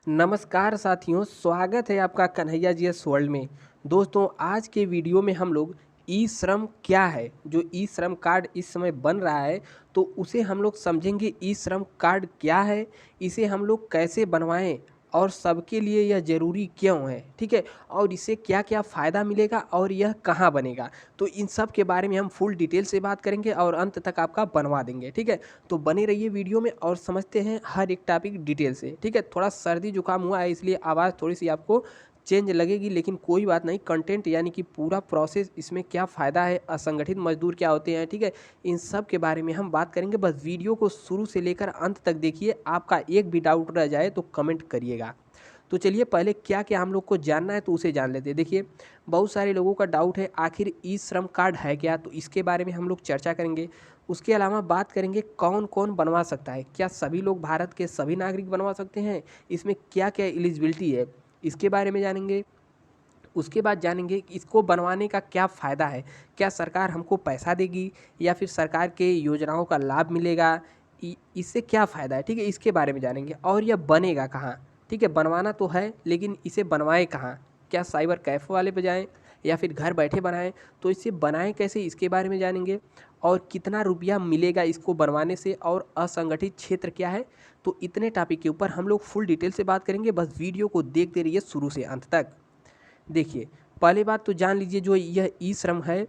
नमस्कार साथियों, स्वागत है आपका कन्हैया जीएस वर्ल्ड में। दोस्तों, आज के वीडियो में हम लोग ई श्रम क्या है, जो ई श्रम कार्ड इस समय बन रहा है, तो उसे हम लोग समझेंगे। ई श्रम कार्ड क्या है, इसे हम लोग कैसे बनवाएं और सबके लिए यह ज़रूरी क्यों है, ठीक है। और इससे क्या क्या फ़ायदा मिलेगा और यह कहाँ बनेगा, तो इन सब के बारे में हम फुल डिटेल से बात करेंगे और अंत तक आपका बनवा देंगे, ठीक है। तो बने रहिए वीडियो में और समझते हैं हर एक टॉपिक डिटेल से, ठीक है। थोड़ा सर्दी जुकाम हुआ है इसलिए आवाज़ थोड़ी सी आपको चेंज लगेगी, लेकिन कोई बात नहीं। कंटेंट यानी कि पूरा प्रोसेस, इसमें क्या फ़ायदा है, असंगठित मजदूर क्या होते हैं, ठीक है, इन सब के बारे में हम बात करेंगे। बस वीडियो को शुरू से लेकर अंत तक देखिए। आपका एक भी डाउट रह जाए तो कमेंट करिएगा। तो चलिए, पहले क्या क्या हम लोग को जानना है तो उसे जान लेते हैं। देखिए, बहुत सारे लोगों का डाउट है आखिर ई श्रम कार्ड है क्या, तो इसके बारे में हम लोग चर्चा करेंगे। उसके अलावा बात करेंगे कौन कौन बनवा सकता है, क्या सभी लोग, भारत के सभी नागरिक बनवा सकते हैं, इसमें क्या क्या एलिजिबिलिटी है, इसके बारे में जानेंगे। उसके बाद जानेंगे कि इसको बनवाने का क्या फ़ायदा है, क्या सरकार हमको पैसा देगी या फिर सरकार के योजनाओं का लाभ मिलेगा, इससे क्या फ़ायदा है, ठीक है, इसके बारे में जानेंगे। और यह बनेगा कहाँ, ठीक है, बनवाना तो है लेकिन इसे बनवाएं कहाँ, क्या साइबर कैफ़े वाले पे जाएँ या फिर घर बैठे बनाएं, तो इसे बनाएं कैसे, इसके बारे में जानेंगे। और कितना रुपया मिलेगा इसको बनवाने से, और असंगठित क्षेत्र क्या है। तो इतने टॉपिक के ऊपर हम लोग फुल डिटेल से बात करेंगे। बस वीडियो को देखते रहिए शुरू से अंत तक। देखिए, पहली बात तो जान लीजिए, जो यह ई श्रम है,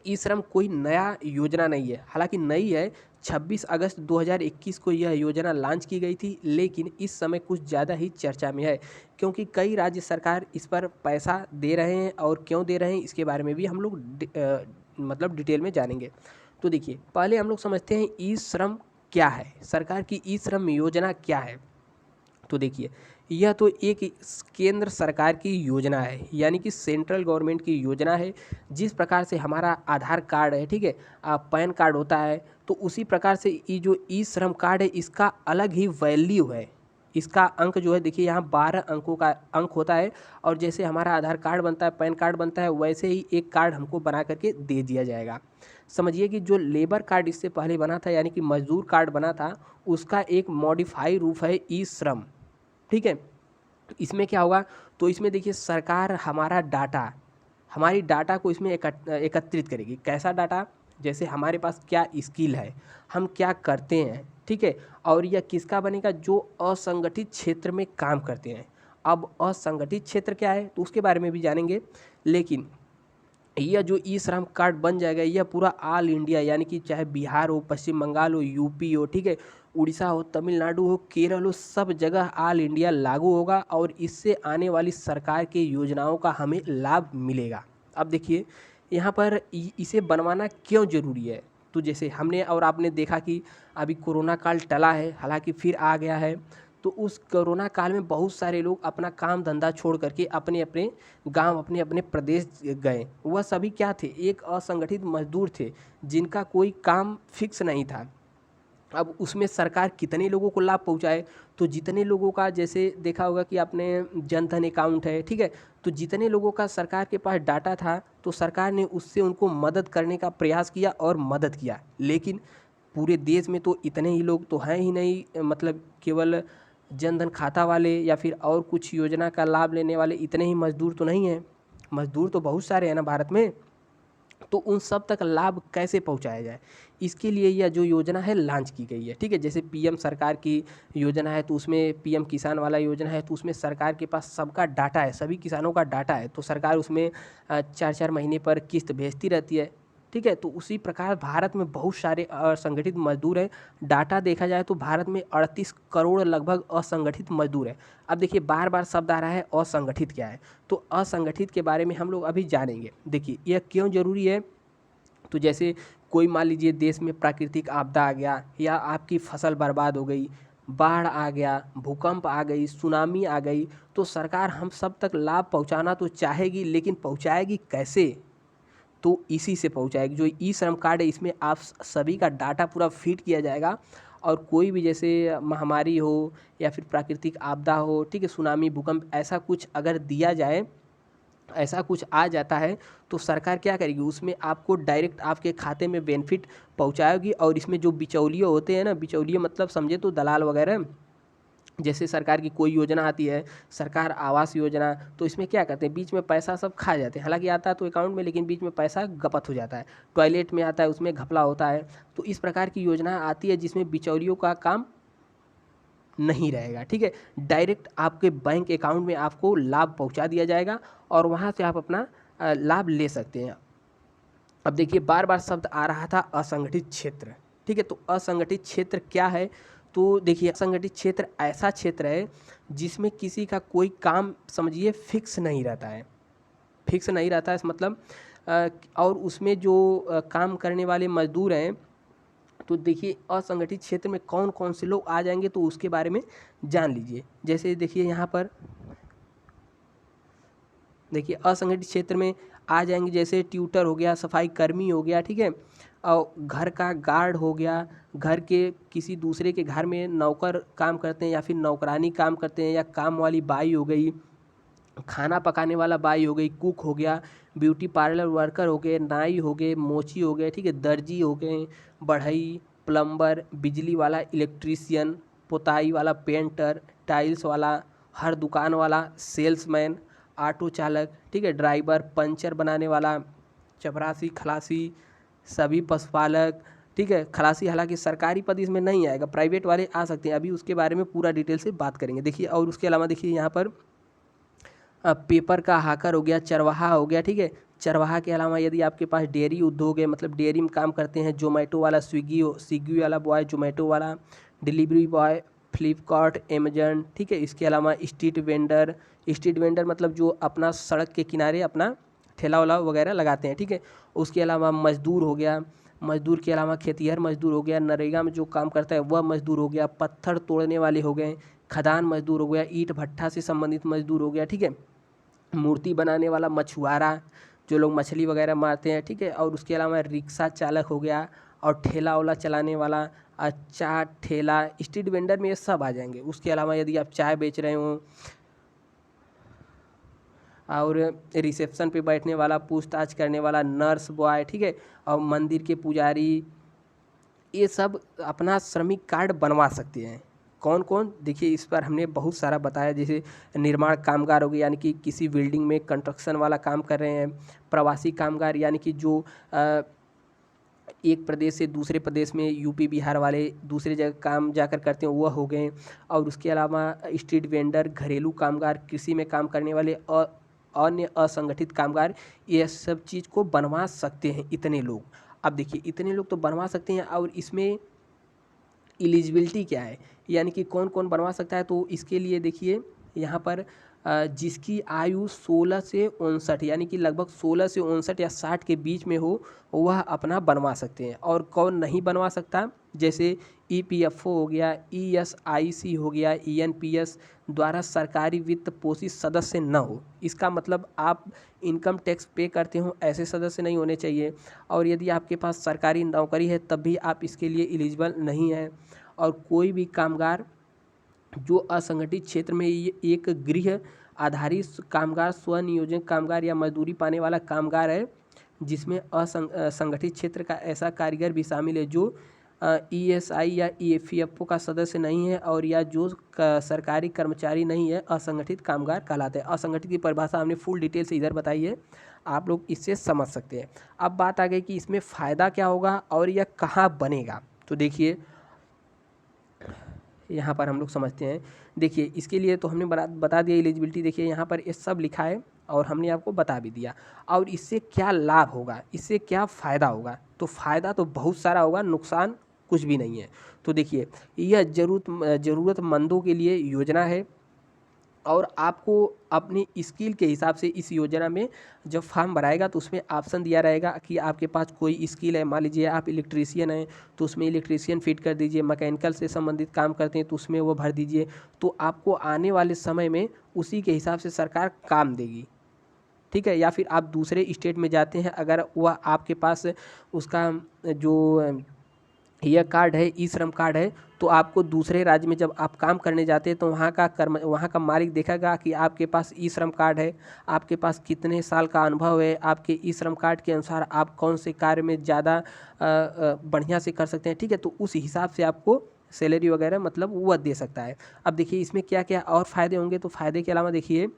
ई श्रम कोई नया योजना नहीं है, हालांकि नई है। 26 अगस्त 2021 को यह योजना लॉन्च की गई थी, लेकिन इस समय कुछ ज़्यादा ही चर्चा में है, क्योंकि कई राज्य सरकार इस पर पैसा दे रहे हैं, और क्यों दे रहे हैं इसके बारे में भी हम लोग मतलब डिटेल में जानेंगे। तो देखिए, पहले हम लोग समझते हैं ई श्रम क्या है, सरकार की ई श्रम योजना क्या है। तो देखिए, यह तो एक केंद्र सरकार की योजना है, यानी कि सेंट्रल गवर्नमेंट की योजना है। जिस प्रकार से हमारा आधार कार्ड है, ठीक है, पैन कार्ड होता है, तो उसी प्रकार से ये जो ई श्रम कार्ड है, इसका अलग ही वैल्यू है। इसका अंक जो है, देखिए यहाँ 12 अंकों का अंक होता है। और जैसे हमारा आधार कार्ड बनता है, पैन कार्ड बनता है, वैसे ही एक कार्ड हमको बना करके दे दिया जाएगा। समझिए कि जो लेबर कार्ड इससे पहले बना था, यानी कि मजदूर कार्ड बना था, उसका एक मॉडिफाई रूप है ई श्रम, ठीक है। तो इसमें क्या होगा, तो इसमें देखिए, सरकार हमारा डाटा, हमारी डाटा को इसमें एकत्रित करेगी। कैसा डाटा, जैसे हमारे पास क्या स्किल है, हम क्या करते हैं, ठीक है। और यह किसका बनेगा, जो असंगठित क्षेत्र में काम करते हैं। अब असंगठित क्षेत्र क्या है, तो उसके बारे में भी जानेंगे। लेकिन यह जो ई श्रम कार्ड बन जाएगा, यह पूरा ऑल इंडिया, यानी कि चाहे बिहार हो, पश्चिम बंगाल हो, यूपी हो, ठीक है, उड़ीसा हो, तमिलनाडु हो, केरल हो, सब जगह ऑल इंडिया लागू होगा, और इससे आने वाली सरकार की योजनाओं का हमें लाभ मिलेगा। अब देखिए, यहाँ पर इसे बनवाना क्यों ज़रूरी है। तो जैसे हमने और आपने देखा कि अभी कोरोना काल टला है, हालांकि फिर आ गया है। तो उस कोरोना काल में बहुत सारे लोग अपना काम धंधा छोड़ करके अपने अपने गांव, अपने अपने प्रदेश गए। वह सभी क्या थे, एक असंगठित मजदूर थे, जिनका कोई काम फिक्स नहीं था। अब उसमें सरकार कितने लोगों को लाभ पहुंचाए, तो जितने लोगों का, जैसे देखा होगा कि आपने जन धन अकाउंट है, ठीक है, तो जितने लोगों का सरकार के पास डाटा था, तो सरकार ने उससे उनको मदद करने का प्रयास किया और मदद किया। लेकिन पूरे देश में तो इतने ही लोग तो हैं ही नहीं, मतलब केवल जन धन खाता वाले या फिर और कुछ योजना का लाभ लेने वाले इतने ही मजदूर तो नहीं हैं। मजदूर तो बहुत सारे हैं ना भारत में। तो उन सब तक लाभ कैसे पहुंचाया जाए, इसके लिए यह जो योजना है लॉन्च की गई है, ठीक है। जैसे पीएम सरकार की योजना है, तो उसमें पीएम किसान वाला योजना है, तो उसमें सरकार के पास सबका डाटा है, सभी किसानों का डाटा है, तो सरकार उसमें 4-4 महीने पर किस्त भेजती रहती है, ठीक है। तो उसी प्रकार भारत में बहुत सारे असंगठित मजदूर हैं। डाटा देखा जाए तो भारत में 38 करोड़ लगभग असंगठित मजदूर हैं। अब देखिए, बार बार शब्द आ रहा है असंगठित क्या है, तो असंगठित के बारे में हम लोग अभी जानेंगे। देखिए, यह क्यों ज़रूरी है। तो जैसे कोई मान लीजिए देश में प्राकृतिक आपदा आ गया, या आपकी फसल बर्बाद हो गई, बाढ़ आ गया, भूकंप आ गई, सुनामी आ गई, तो सरकार हम सब तक लाभ पहुंचाना तो चाहेगी, लेकिन पहुंचाएगी कैसे, तो इसी से पहुंचाएगी। जो ई श्रम कार्ड है, इसमें आप सभी का डाटा पूरा फीड किया जाएगा। और कोई भी जैसे महामारी हो या फिर प्राकृतिक आपदा हो, ठीक है, सुनामी, भूकंप, ऐसा कुछ अगर दिया जाए, ऐसा कुछ आ जाता है, तो सरकार क्या करेगी, उसमें आपको डायरेक्ट आपके खाते में बेनिफिट पहुंचाएगी। और इसमें जो बिचौलिए होते हैं ना, बिचौलिए मतलब समझे तो दलाल वगैरह, जैसे सरकार की कोई योजना आती है, सरकार आवास योजना, तो इसमें क्या करते हैं, बीच में पैसा सब खा जाते हैं, हालांकि आता है तो अकाउंट में, लेकिन बीच में पैसा गपत हो जाता है। टॉयलेट में आता है, उसमें घपला होता है। तो इस प्रकार की योजना आती है जिसमें बिचौलियों का काम नहीं रहेगा, ठीक है। डायरेक्ट आपके बैंक अकाउंट में आपको लाभ पहुंचा दिया जाएगा और वहां से आप अपना लाभ ले सकते हैं। अब देखिए, बार बार शब्द आ रहा था असंगठित क्षेत्र, ठीक है। तो असंगठित क्षेत्र क्या है, तो देखिए, असंगठित क्षेत्र ऐसा क्षेत्र है जिसमें किसी का कोई काम समझिए फिक्स नहीं रहता है। फिक्स नहीं रहता है इस मतलब और उसमें जो काम करने वाले मजदूर हैं, तो देखिए असंगठित क्षेत्र में कौन कौन से लोग आ जाएंगे, तो उसके बारे में जान लीजिए। जैसे देखिए यहाँ पर, देखिए असंगठित क्षेत्र में आ जाएंगे जैसे ट्यूटर हो गया, सफाई कर्मी हो गया, ठीक है, और घर का गार्ड हो गया, घर के किसी दूसरे के घर में नौकर काम करते हैं या फिर नौकरानी काम करते हैं, या काम वाली बाई हो गई, खाना पकाने वाला बाई हो गई, कुक हो गया, ब्यूटी पार्लर वर्कर हो गए, नाई हो गए, मोची हो गए, ठीक है, दर्जी हो गए, बढ़ई, प्लम्बर, बिजली वाला इलेक्ट्रीशियन, पुताई वाला पेंटर, टाइल्स वाला, हर दुकान वाला, सेल्समैन, ऑटो चालक, ठीक है, ड्राइवर, पंचर बनाने वाला, चपरासी, खलासी, सभी पशुपालक, ठीक है। खलासी हालांकि सरकारी पद इसमें नहीं आएगा, प्राइवेट वाले आ सकते हैं, अभी उसके बारे में पूरा डिटेल से बात करेंगे। देखिए, और उसके अलावा देखिए यहाँ पर पेपर का हाकर हो गया, चरवाहा हो गया, ठीक है। चरवाहा के अलावा यदि आपके पास डेयरी उद्योग है, मतलब डेयरी में काम करते हैं, जोमेटो वाला, स्विगी वाला बॉय, जोमेटो वाला, डिलीवरी बॉय, फ्लिपकार्ट, अमेजन, ठीक है। इसके अलावा स्ट्रीट वेंडर मतलब जो अपना सड़क के किनारे अपना ठेला वाला वगैरह लगाते हैं, ठीक है। उसके अलावा मजदूर हो गया, मजदूर के अलावा खेतिहर मजदूर हो गया, नरेगा में जो काम करता है वह मजदूर हो गया, पत्थर तोड़ने वाले हो गए, खदान मजदूर हो गया, ईंट भट्ठा से संबंधित मजदूर हो गया, ठीक है। मूर्ति बनाने वाला मछुआरा, जो लोग मछली वगैरह मारते हैं, ठीक है। और उसके अलावा रिक्शा चालक हो गया, और ठेला वाला चलाने वाला, चाट ठेला, स्ट्रीट वेंडर में ये सब आ जाएंगे। उसके अलावा यदि आप चाय बेच रहे हो, और रिसेप्शन पे बैठने वाला, पूछताछ करने वाला, नर्स बॉय, ठीक है, और मंदिर के पुजारी, ये सब अपना श्रमिक कार्ड बनवा सकते हैं। कौन कौन, देखिए इस पर हमने बहुत सारा बताया, जैसे निर्माण कामगार हो गए, यानी कि किसी बिल्डिंग में कंस्ट्रक्शन वाला काम कर रहे हैं, प्रवासी कामगार यानी कि जो एक प्रदेश से दूसरे प्रदेश में, यूपी बिहार वाले दूसरे जगह काम जाकर करते हैं, वह हो गए। और उसके अलावा स्ट्रीट वेंडर, घरेलू कामगार, कृषि में काम करने वाले, अन्य असंगठित कामगार, ये सब चीज़ को बनवा सकते हैं इतने लोग। अब देखिए, इतने लोग तो बनवा सकते हैं, और इसमें एलिजिबिलिटी क्या है, यानी कि कौन कौन बनवा सकता है, तो इसके लिए देखिए यहाँ पर जिसकी आयु 16 से 59 यानी कि लगभग 16 से 59 या 60 के बीच में हो, वह अपना बनवा सकते हैं। और कौन नहीं बनवा सकता, जैसे ईपीएफओ हो गया, ईएसआईसी हो गया, ईएनपीएस द्वारा सरकारी वित्त पोषित सदस्य न हो। इसका मतलब आप इनकम टैक्स पे करते हो, ऐसे सदस्य नहीं होने चाहिए। और यदि आपके पास सरकारी नौकरी है तब भी आप इसके लिए एलिजिबल नहीं है। और कोई भी कामगार जो असंगठित क्षेत्र में एक गृह आधारित कामगार, स्वनियोजन कामगार या मजदूरी पाने वाला कामगार है, जिसमें असंगठित क्षेत्र का ऐसा कारीगर भी शामिल है जो ईएसआई या ईपीएफओ का सदस्य नहीं है, और या जो सरकारी कर्मचारी नहीं है, असंगठित कामगार कहलाते हैं। असंगठित की परिभाषा हमने फुल डिटेल से इधर बताई है, आप लोग इससे समझ सकते हैं। अब बात आ गई कि इसमें फ़ायदा क्या होगा और यह कहाँ बनेगा। तो देखिए, यहाँ पर हम लोग समझते हैं। देखिए, इसके लिए तो हमने बता दिया एलिजिबिलिटी, देखिए यहाँ पर ये सब लिखा है और हमने आपको बता भी दिया। और इससे क्या लाभ होगा, इससे क्या फ़ायदा होगा, तो फ़ायदा तो बहुत सारा होगा, नुकसान कुछ भी नहीं है। तो देखिए, यह ज़रूरतमंदों के लिए योजना है, और आपको अपनी स्किल के हिसाब से इस योजना में जब फॉर्म भराएगा तो उसमें ऑप्शन दिया रहेगा कि आपके पास कोई स्किल है। मान लीजिए आप इलेक्ट्रीशियन हैं तो उसमें इलेक्ट्रीशियन फिट कर दीजिए, मैकेनिकल से संबंधित काम करते हैं तो उसमें वो भर दीजिए। तो आपको आने वाले समय में उसी के हिसाब से सरकार काम देगी, ठीक है। या फिर आप दूसरे स्टेट में जाते हैं, अगर वह आपके पास उसका जो यह कार्ड है, ई श्रम कार्ड है, तो आपको दूसरे राज्य में जब आप काम करने जाते हैं तो वहाँ का मालिक देखेगा कि आपके पास ई श्रम कार्ड है, आपके पास कितने साल का अनुभव है, आपके ई श्रम कार्ड के अनुसार आप कौन से कार्य में ज़्यादा बढ़िया से कर सकते हैं, ठीक है। तो उस हिसाब से आपको सैलरी वगैरह मतलब वह दे सकता है। अब देखिए इसमें क्या क्या और फ़ायदे होंगे, तो फ़ायदे के अलावा देखिए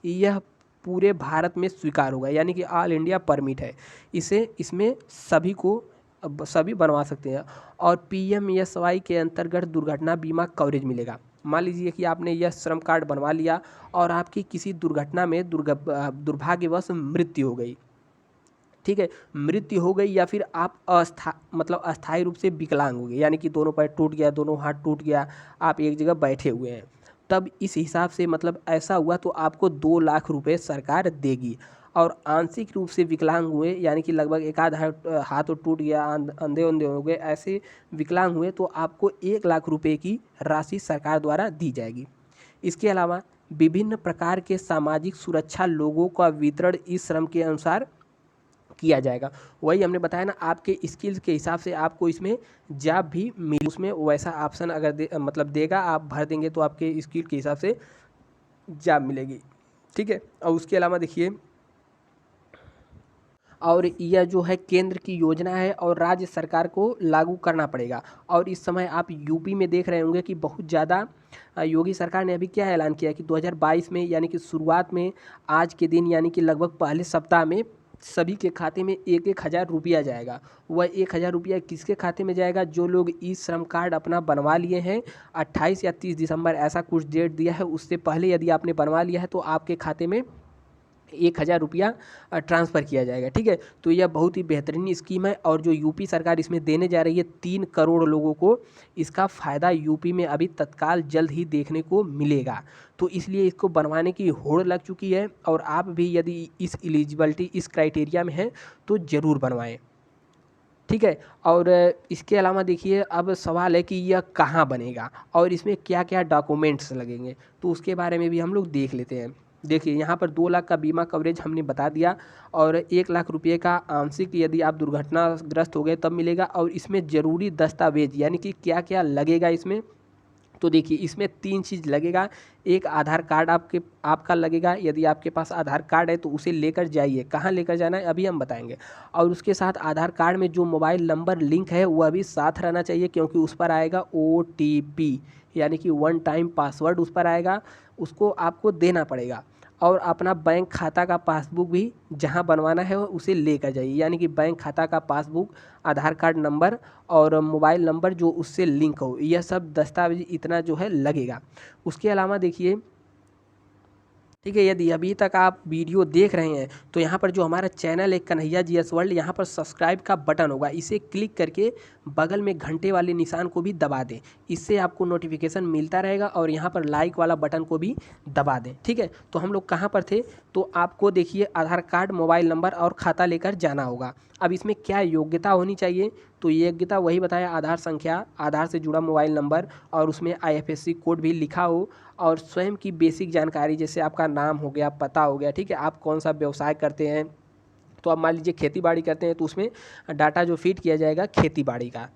यह पूरे भारत में स्वीकार होगा, यानी कि ऑल इंडिया परमिट है। इसे इसमें सभी को सभी बनवा सकते हैं। और पीएमएसवाई के अंतर्गत दुर्घटना बीमा कवरेज मिलेगा। मान लीजिए कि आपने यह श्रम कार्ड बनवा लिया और आपकी किसी दुर्घटना में दुर्भाग्यवश मृत्यु हो गई, ठीक है, मृत्यु हो गई या फिर आप मतलब अस्थायी रूप से विकलांग हो गए, यानी कि दोनों पैर टूट गया, दोनों हाथ टूट गया, आप एक जगह बैठे हुए हैं, तब इस हिसाब से मतलब ऐसा हुआ तो आपको 2 लाख रुपए सरकार देगी। और आंशिक रूप से विकलांग हुए, यानी कि लगभग एक आध हाथ तो टूट गया, अंधे अंधे हो गए, ऐसे विकलांग हुए तो आपको 1 लाख रुपए की राशि सरकार द्वारा दी जाएगी। इसके अलावा विभिन्न प्रकार के सामाजिक सुरक्षा लोगों का वितरण इस श्रम के अनुसार किया जाएगा। वही हमने बताया ना, आपके स्किल्स के हिसाब से आपको इसमें जॉब भी मिल, उसमें वैसा ऑप्शन अगर मतलब देगा, आप भर देंगे तो आपके स्किल के हिसाब से जॉब मिलेगी, ठीक है। और उसके अलावा देखिए, और यह जो है केंद्र की योजना है और राज्य सरकार को लागू करना पड़ेगा। और इस समय आप यूपी में देख रहे होंगे कि बहुत ज़्यादा योगी सरकार ने अभी क्या ऐलान किया कि 2022 में, यानी कि शुरुआत में आज के दिन, यानी कि लगभग पहले सप्ताह में सभी के खाते में 1,000 रुपया जाएगा। वह 1,000 रुपया किसके खाते में जाएगा? जो लोग ई श्रम कार्ड अपना बनवा लिए हैं 28 या 30 दिसंबर, ऐसा कुछ डेट दिया है, उससे पहले यदि आपने बनवा लिया है तो आपके खाते में 1,000 रुपया ट्रांसफ़र किया जाएगा, ठीक है। तो यह बहुत ही बेहतरीन स्कीम है और जो यूपी सरकार इसमें देने जा रही है 3 करोड़ लोगों को, इसका फ़ायदा यूपी में अभी तत्काल जल्द ही देखने को मिलेगा। तो इसलिए इसको बनवाने की होड़ लग चुकी है और आप भी यदि इस एलिजिबिलिटी, इस क्राइटेरिया में हैं तो ज़रूर बनवाएं, ठीक है। और इसके अलावा देखिए, अब सवाल है कि यह कहाँ बनेगा और इसमें क्या क्या डॉक्यूमेंट्स लगेंगे, तो उसके बारे में भी हम लोग देख लेते हैं। देखिए यहाँ पर 2 लाख का बीमा कवरेज हमने बता दिया और 1 लाख रुपये का आंशिक यदि आप दुर्घटनाग्रस्त हो गए तब मिलेगा। और इसमें ज़रूरी दस्तावेज यानी कि क्या क्या लगेगा इसमें, तो देखिए इसमें 3 चीज़ लगेगा। एक आधार कार्ड आपका लगेगा, यदि आपके पास आधार कार्ड है तो उसे लेकर जाइए। कहाँ लेकर जाना है अभी हम बताएंगे। और उसके साथ आधार कार्ड में जो मोबाइल नंबर लिंक है वह भी साथ रहना चाहिए, क्योंकि उस पर आएगा OTP, यानी कि 1 टाइम पासवर्ड उस पर आएगा, उसको आपको देना पड़ेगा। और अपना बैंक खाता का पासबुक भी जहाँ बनवाना है उसे लेकर जाइए, यानी कि बैंक खाता का पासबुक, आधार कार्ड नंबर और मोबाइल नंबर जो उससे लिंक हो, यह सब दस्तावेज इतना जो है लगेगा। उसके अलावा देखिए, ठीक है, यदि अभी तक आप वीडियो देख रहे हैं तो यहाँ पर जो हमारा चैनल है कन्हैया GS वर्ल्ड, यहाँ पर सब्सक्राइब का बटन होगा, इसे क्लिक करके बगल में घंटे वाले निशान को भी दबा दें, इससे आपको नोटिफिकेशन मिलता रहेगा। और यहाँ पर लाइक वाला बटन को भी दबा दें, ठीक है। तो हम लोग कहाँ पर थे, तो आपको देखिए आधार कार्ड, मोबाइल नंबर और खाता लेकर जाना होगा। अब इसमें क्या योग्यता होनी चाहिए, तो योग्यता वही बताया, आधार संख्या, आधार से जुड़ा मोबाइल नंबर और उसमें IFSC कोड भी लिखा हो, और स्वयं की बेसिक जानकारी जैसे आपका नाम हो गया, पता हो गया, ठीक है, आप कौन सा व्यवसाय करते हैं, तो आप मान लीजिए खेती बाड़ी करते हैं तो उसमें डाटा जो फीड किया जाएगा खेती बाड़ी का।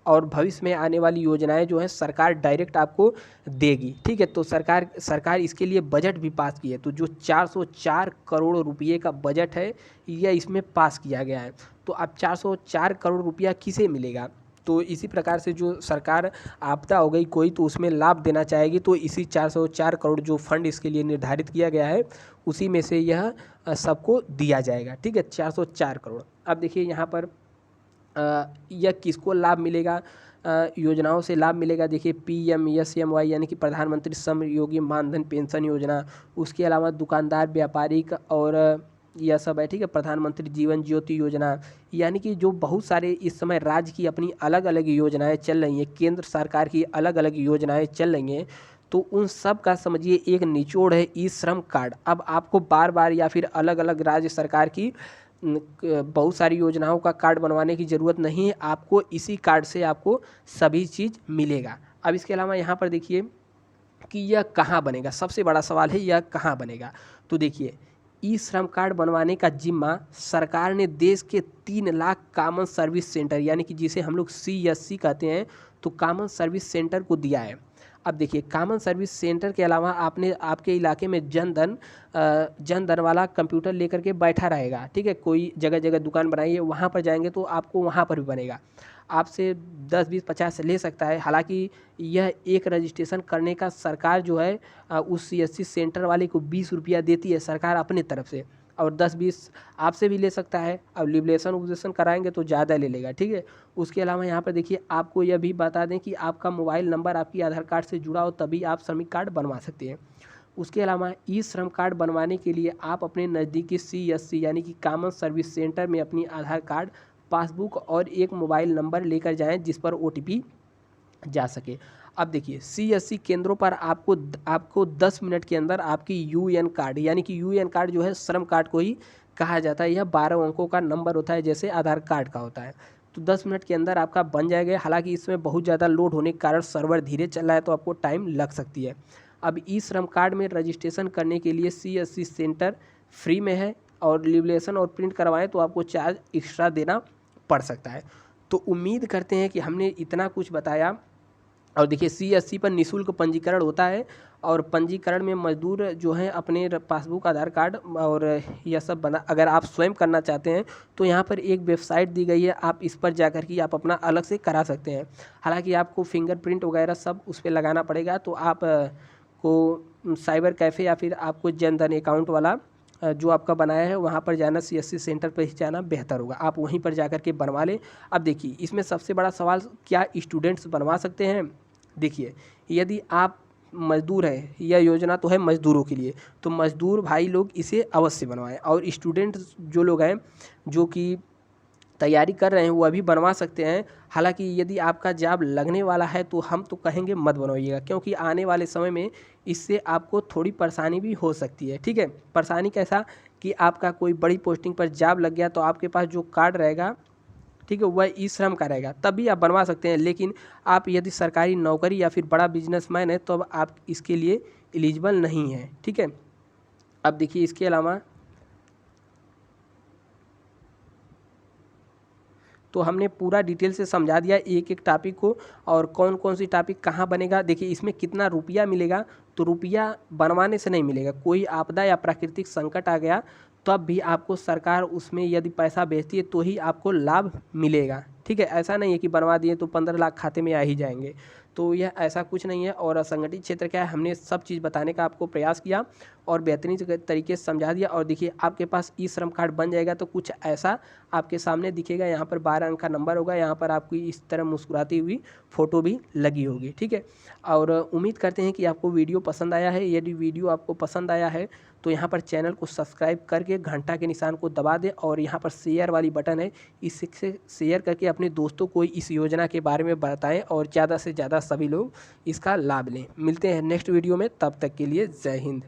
और भविष्य में आने वाली योजनाएं जो है सरकार डायरेक्ट आपको देगी, ठीक है। तो सरकार इसके लिए बजट भी पास की है, तो जो 404 करोड़ रुपये का बजट है यह इसमें पास किया गया है। तो अब 404 करोड़ रुपया किसे मिलेगा, तो इसी प्रकार से जो सरकार आपदा हो गई कोई तो उसमें लाभ देना चाहेगी, तो इसी 404 करोड़ जो फंड इसके लिए निर्धारित किया गया है उसी में से यह सबको दिया जाएगा, ठीक है, 404 करोड़। अब देखिए यहाँ पर यह किसको लाभ मिलेगा, योजनाओं से लाभ मिलेगा। देखिए PMSMY यानी कि प्रधानमंत्री श्रम योगी मानधन पेंशन योजना, उसके अलावा दुकानदार, व्यापारिक और यह सब है, ठीक है। प्रधानमंत्री जीवन ज्योति योजना, यानी कि जो बहुत सारे इस समय राज्य की अपनी अलग अलग योजनाएं चल रही हैं, केंद्र सरकार की अलग अलग योजनाएं चल रही हैं, तो उन सब का समझिए एक निचोड़ है ई श्रम कार्ड। अब आपको बार बार या फिर अलग अलग राज्य सरकार की बहुत सारी योजनाओं का कार्ड बनवाने की ज़रूरत नहीं है, आपको इसी कार्ड से आपको सभी चीज़ मिलेगा। अब इसके अलावा यहाँ पर देखिए कि यह कहाँ बनेगा, सबसे बड़ा सवाल है यह कहाँ बनेगा। तो देखिए ई श्रम कार्ड बनवाने का जिम्मा सरकार ने देश के 3 लाख कॉमन सर्विस सेंटर, यानी कि जिसे हम लोग CSC कहते हैं, तो कॉमन सर्विस सेंटर को दिया है। अब देखिए कॉमन सर्विस सेंटर के अलावा आपने आपके इलाके में जन धन वाला कंप्यूटर लेकर के बैठा रहेगा, ठीक है, कोई जगह जगह दुकान बनाई है, वहाँ पर जाएंगे तो आपको वहाँ पर भी बनेगा। आपसे 10, 20, 50 ले सकता है। हालांकि यह एक रजिस्ट्रेशन करने का सरकार जो है उस CSC सेंटर वाले को 20 रुपया देती है सरकार अपनी तरफ से, और 10-20 आपसे भी ले सकता है। अब लिबरेशन उबरेशन कराएंगे तो ज़्यादा ले लेगा, ठीक है। उसके अलावा यहाँ पर देखिए, आपको यह भी बता दें कि आपका मोबाइल नंबर आपकी आधार कार्ड से जुड़ा हो तभी आप श्रमिक कार्ड बनवा सकते हैं। उसके अलावा ई श्रम कार्ड बनवाने के लिए आप अपने नज़दीकी CSC यानी कि कॉमन सर्विस सेंटर में अपनी आधार कार्ड, पासबुक और एक मोबाइल नंबर लेकर जाएं जिस पर OTP जा सके। अब देखिए, CSC केंद्रों पर आपको 10 मिनट के अंदर आपकी UN कार्ड, यानी कि UN कार्ड जो है श्रम कार्ड को ही कहा जाता है। यह 12 अंकों का नंबर होता है जैसे आधार कार्ड का होता है। तो 10 मिनट के अंदर आपका बन जाएगा। हालांकि इसमें बहुत ज़्यादा लोड होने के कारण सर्वर धीरे चल रहा है तो आपको टाइम लग सकती है। अब ई श्रम कार्ड में रजिस्ट्रेशन करने के लिए CSC सेंटर फ्री में है, और लिबरेशन और प्रिंट करवाएं तो आपको चार्ज एक्स्ट्रा देना पड़ सकता है। तो उम्मीद करते हैं कि हमने इतना कुछ बताया। और देखिए, CSC पर निःशुल्क पंजीकरण होता है, और पंजीकरण में मजदूर जो हैं अपने पासबुक, आधार कार्ड और यह सब बना, अगर आप स्वयं करना चाहते हैं तो यहाँ पर एक वेबसाइट दी गई है, आप इस पर जाकर के आप अपना अलग से करा सकते हैं। हालांकि आपको फिंगरप्रिंट वगैरह सब उस पर लगाना पड़ेगा, तो आप को साइबर कैफ़े या फिर आपको जन धन अकाउंट वाला जो आपका बनाया है वहाँ पर जाना, CSC सेंटर पर ही जाना बेहतर होगा। आप वहीं पर जाकर के बनवा लें। अब देखिए, इसमें सबसे बड़ा सवाल, क्या स्टूडेंट्स बनवा सकते हैं? देखिए, यदि आप मजदूर हैं, यह योजना तो है मजदूरों के लिए, तो मजदूर भाई लोग इसे अवश्य बनवाएं। और स्टूडेंट जो लोग हैं जो कि तैयारी कर रहे हैं वो अभी बनवा सकते हैं। हालांकि यदि आपका जॉब लगने वाला है तो हम तो कहेंगे मत बनवाइएगा, क्योंकि आने वाले समय में इससे आपको थोड़ी परेशानी भी हो सकती है, ठीक है। परेशानी कैसा, कि आपका कोई बड़ी पोस्टिंग पर जॉब लग गया तो आपके पास जो कार्ड रहेगा, ठीक है, वह ई श्रम का रहेगा, तभी आप बनवा सकते हैं। लेकिन आप यदि सरकारी नौकरी या फिर बड़ा बिजनेसमैन है तो अब आप इसके लिए एलिजिबल नहीं हैं, ठीक है। अब देखिए, इसके अलावा तो हमने पूरा डिटेल से समझा दिया एक एक टॉपिक को, और कौन कौन सी टॉपिक कहाँ बनेगा। देखिए, इसमें कितना रुपया मिलेगा, तो रुपया बनवाने से नहीं मिलेगा। कोई आपदा या प्राकृतिक संकट आ गया तब भी आपको सरकार उसमें यदि पैसा भेजती है तो ही आपको लाभ मिलेगा, ठीक है। ऐसा नहीं है कि बनवा दिए तो 15 लाख खाते में आ ही जाएंगे, तो यह ऐसा कुछ नहीं है। और असंगठित क्षेत्र क्या है, हमने सब चीज़ बताने का आपको प्रयास किया और बेहतरीन तरीके से समझा दिया। और देखिए, आपके पास ई श्रम कार्ड बन जाएगा तो कुछ ऐसा आपके सामने दिखेगा। यहाँ पर 12 अंक का नंबर होगा, यहाँ पर आपकी इस तरह मुस्कुराती हुई फ़ोटो भी लगी होगी, ठीक है। और उम्मीद करते हैं कि आपको वीडियो पसंद आया है। यदि वीडियो आपको पसंद आया है तो यहाँ पर चैनल को सब्सक्राइब करके घंटा के निशान को दबा दें, और यहाँ पर शेयर वाली बटन है, इससे शेयर करके अपने दोस्तों को इस योजना के बारे में बताएं और ज़्यादा से ज़्यादा सभी लोग इसका लाभ लें। मिलते हैं नेक्स्ट वीडियो में, तब तक के लिए जय हिंद।